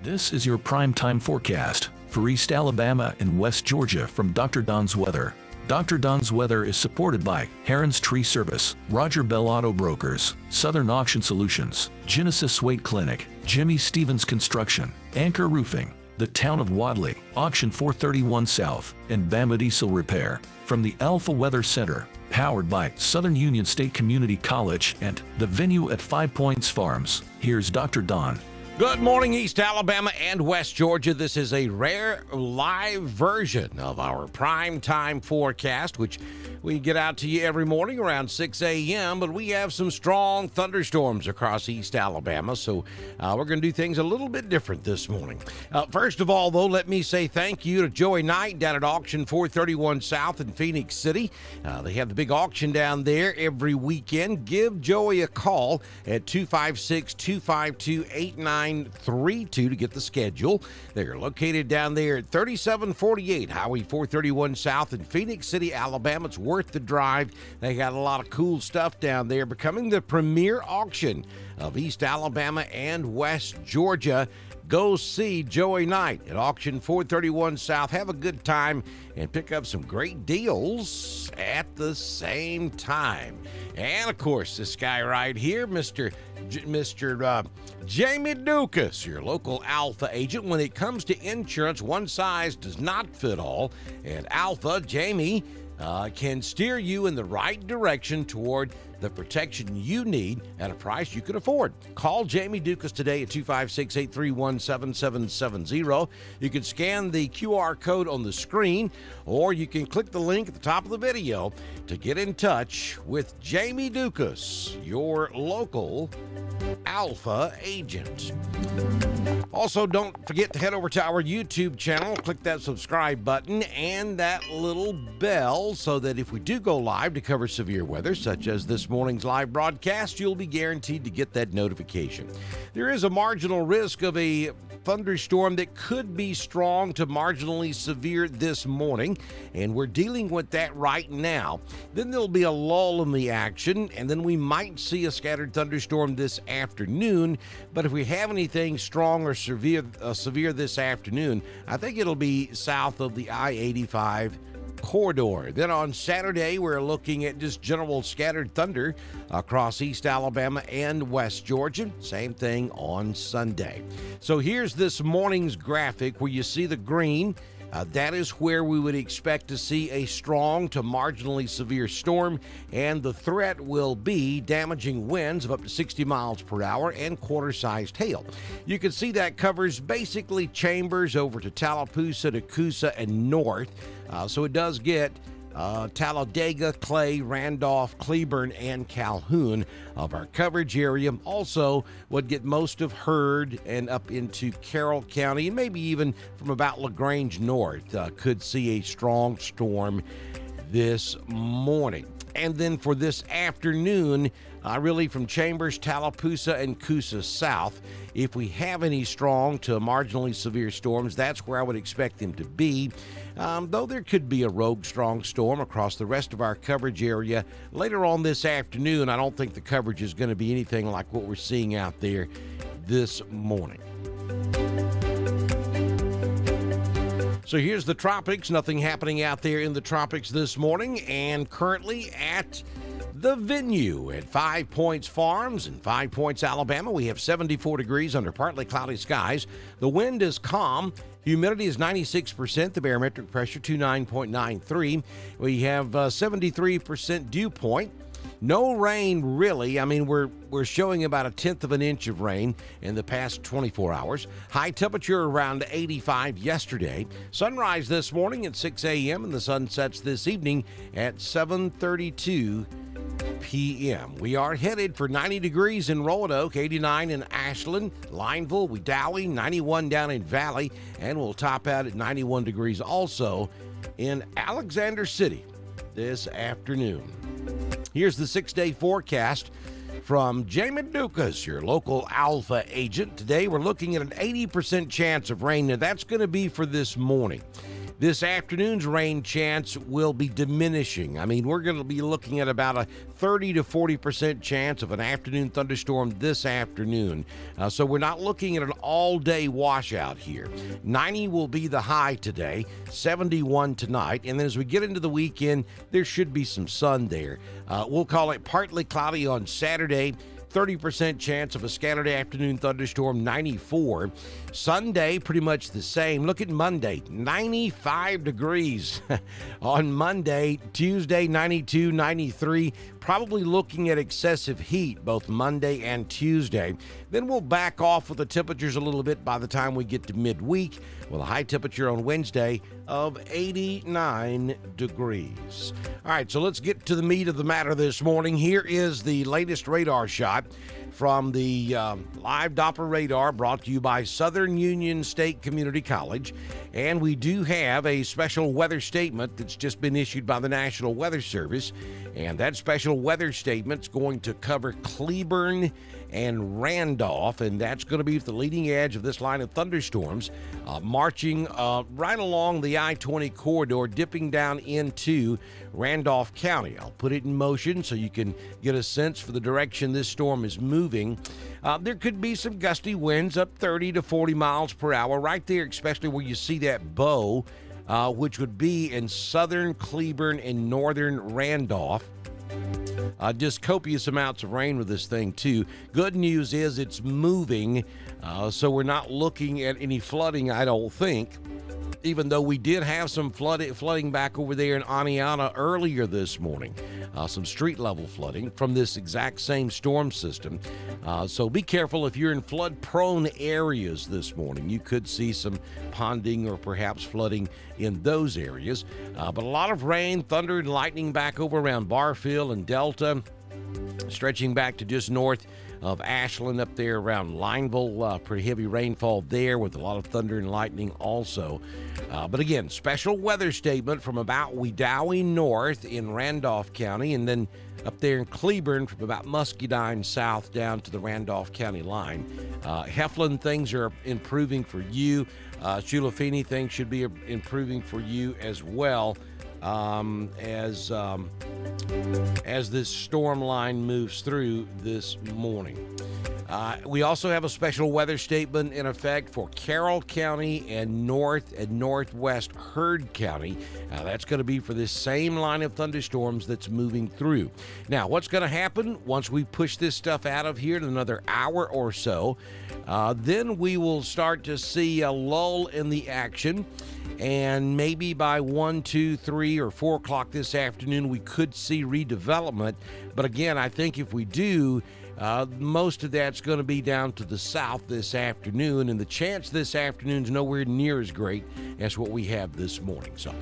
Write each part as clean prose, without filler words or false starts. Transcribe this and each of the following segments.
This is your primetime forecast for East Alabama and West Georgia from Dr. Don's Weather. Dr. Don's Weather is supported by Heron's Tree Service, Roger Bell Auto Brokers, Southern Auction Solutions, Genesis Weight Clinic, Jimmy Stevens Construction, Anchor Roofing, the Town of Wadley, Auction 431 South, and Bama Diesel Repair. From the Alpha Weather Center, powered by Southern Union State Community College and the venue at 5 Points Farms, here's Dr. Don. Good morning, East Alabama and West Georgia. This is a rare live version of our prime time forecast, which we get out to you every morning around 6 a.m., but we have some strong thunderstorms across East Alabama, so we're going to do things a little bit different this morning. First of all, though, let me say thank you to Joey Knight down at Auction 431 South in Phoenix City. They have the big auction down there every weekend. Give Joey a call at 256-252-8932 to get the schedule. They're located down there at 3748 Highway 431 South in Phoenix City, Alabama. It's worth the drive. They got a lot of cool stuff down there, becoming the premier auction of East Alabama and West Georgia. Go see Joey Knight at Auction 431 South. Have a good time and pick up some great deals at the same time. And, of course, this guy right here, Mr. Jamie Dukas, your local Alpha agent. When it comes to insurance, one size does not fit all. At Alpha, Jamie can steer you in the right direction toward the protection you need at a price you can afford. Call Jamie Dukas today at 256-831-7770. You can scan the QR code on the screen, or you can click the link at the top of the video to get in touch with Jamie Dukas, your local Alpha agent. Also, don't forget to head over to our YouTube channel, click that subscribe button and that little bell so that if we do go live to cover severe weather, such as this morning's live broadcast, you'll be guaranteed to get that notification. There is a marginal risk of a thunderstorm that could be strong to marginally severe this morning, and we're dealing with that right now. Then there'll be a lull in the action, and then we might see a scattered thunderstorm this afternoon. But if we have anything strong or severe this afternoon, I think it'll be south of the I-85 corridor. Then on Saturday, we're looking at just general scattered thunder across East Alabama and West Georgia. Same thing on Sunday. So here's this morning's graphic where you see the green. That is where we would expect to see a strong to marginally severe storm, and the threat will be damaging winds of up to 60 miles per hour and quarter-sized hail. You can see that covers basically Chambers over to Tallapoosa, to Coosa, and north. So it does get Talladega, Clay, Randolph, Cleburne, and Calhoun of our coverage area. Also would get most of Heard and up into Carroll County, and maybe even from about LaGrange north could see a strong storm this morning. And then for this afternoon, really from Chambers, Tallapoosa, and Coosa south, if we have any strong to marginally severe storms, that's where I would expect them to be. Though there could be a rogue strong storm across the rest of our coverage area later on this afternoon, I don't think the coverage is going to be anything like what we're seeing out there this morning. So here's the tropics. Nothing happening out there in the tropics this morning, and currently at the venue at 5 Points Farms in 5 Points, Alabama, we have 74 degrees under partly cloudy skies. The wind is calm. Humidity is 96%. The barometric pressure 29.93. We have 73% dew point. No rain, really. I mean, we're showing about 1/10 of an inch of rain in the past 24 hours. High temperature around 85 yesterday. Sunrise this morning at 6 a.m. and the sun sets this evening at 7:32 p.m. We are headed for 90 degrees in Roanoke, 89 in Ashland, Lineville, Wedowee, 91 down in Valley, and we'll top out at 91 degrees also in Alexander City this afternoon. Here's the 6-day forecast from Jamie Dukas, your local Alpha agent. Today we're looking at an 80% chance of rain. Now that's going to be for this morning. This afternoon's rain chance will be diminishing. I mean, we're going to be looking at about a 30 to 40% chance of an afternoon thunderstorm this afternoon. So we're not looking at an all-day washout here. 90 will be the high today, 71 tonight, and then as we get into the weekend, there should be some sun there. We'll call it partly cloudy on Saturday. 30% chance of a scattered afternoon thunderstorm, 94. Sunday, pretty much the same. Look at Monday, 95 degrees on Monday. Tuesday, 92, 93. Probably looking at excessive heat both Monday and Tuesday. Then we'll back off with the temperatures a little bit by the time we get to midweek, with a high temperature on Wednesday of 89 degrees. All right, so let's get to the meat of the matter this morning. Here is the latest radar shot from the live Doppler radar brought to you by Southern Union State Community College. And we do have a special weather statement that's just been issued by the National Weather Service. And that special weather statement's going to cover Cleburne and Randolph, and that's going to be the leading edge of this line of thunderstorms, marching right along the I-20 corridor, dipping down into Randolph County. I'll put it in motion so you can get a sense for the direction this storm is moving. There could be some gusty winds up 30 to 40 miles per hour right there, especially where you see that bow, which would be in southern Cleburne and northern Randolph. Just copious amounts of rain with this thing, too. Good news is it's moving, so we're not looking at any flooding, I don't think, even though we did have some flooding back over there in Aniana earlier this morning. Some street-level flooding from this exact same storm system. So be careful if you're in flood-prone areas this morning. You could see some ponding or perhaps flooding in those areas. But a lot of rain, thunder, and lightning back over around Barfield and Delta, stretching back to just north of Ashland up there around Lineville. Pretty heavy rainfall there with a lot of thunder and lightning also. But again, special weather statement from about Wedowee north in Randolph County, and then up there in Cleburne from about Muscadine south down to the Randolph County line. Heflin, things are improving for you. Chulafini, things should be improving for you as well. As this storm line moves through this morning. We also have a special weather statement in effect for Carroll County and North and Northwest Heard County. That's going to be for this same line of thunderstorms that's moving through. Now, what's going to happen once we push this stuff out of here in another hour or so? Then we will start to see a lull in the action. And maybe by 1, 2, 3, or 4 o'clock this afternoon, we could see redevelopment. But again, I think if we do, most of that's going to be down to the south this afternoon. And the chance this afternoon's nowhere near as great as what we have this morning. So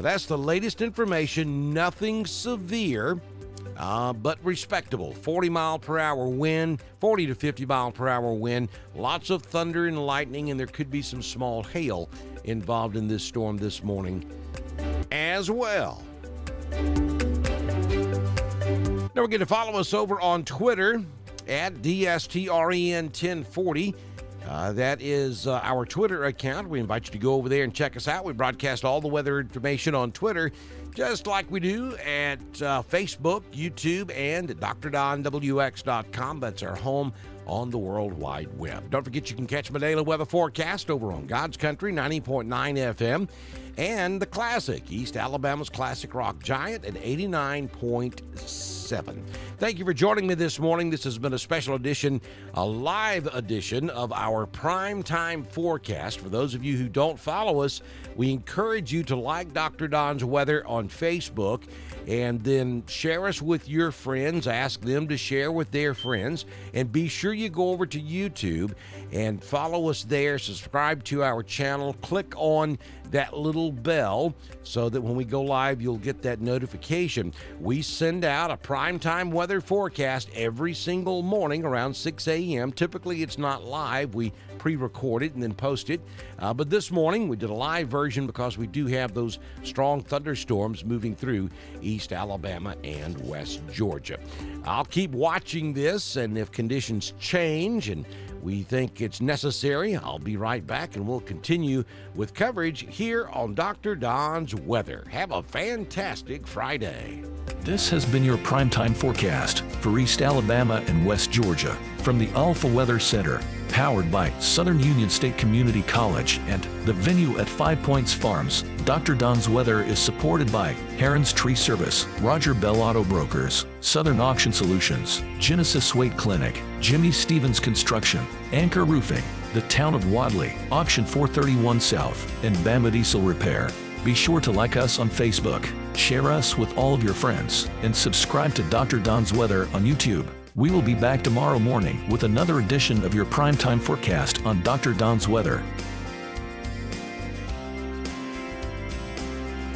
that's the latest information. Nothing severe, but respectable. 40 mile per hour wind, 40 to 50 mile per hour wind, lots of thunder and lightning, and there could be some small hail involved in this storm this morning as well. Don't forget to follow us over on Twitter at DSTREN1040. That is our Twitter account. We invite you to go over there and check us out. We broadcast all the weather information on Twitter, just like we do at Facebook, YouTube, and at DrDonWX.com. That's our home on the World Wide Web. Don't forget you can catch my daily weather forecast over on God's Country 90.9 FM and the classic, East Alabama's classic rock giant at 89.7. Thank you for joining me this morning. This has been a special edition, a live edition of our prime time forecast. For those of you who don't follow us, we encourage you to like Dr. Don's Weather on Facebook and then share us with your friends. Ask them to share with their friends. And be sure you go over to YouTube and follow us there. Subscribe to our channel. Click on that little bell so that when we go live, you'll get that notification. We send out a primetime weather forecast every single morning around 6 a.m. Typically, it's not live. We pre-record it and then post it. But this morning, we did a live version because we do have those strong thunderstorms moving through East Alabama and West Georgia. I'll keep watching this, and if conditions change and We think it's necessary. I'll be right back, and we'll continue with coverage here on Dr. Don's Weather. Have a fantastic Friday. This has been your primetime forecast for East Alabama and West Georgia from the Alpha Weather Center, powered by Southern Union State Community College and the venue at 5 Points Farms. Dr. Don's Weather is supported by Heron's Tree Service, Roger Bell Auto Brokers, Southern Auction Solutions, Genesis Weight Clinic, Jimmy Stevens Construction, Anchor Roofing, the Town of Wadley, Auction 431 South, and Bama Diesel Repair. Be sure to like us on Facebook, share us with all of your friends, and subscribe to Dr. Don's Weather on YouTube. We will be back tomorrow morning with another edition of your primetime forecast on Dr. Don's Weather.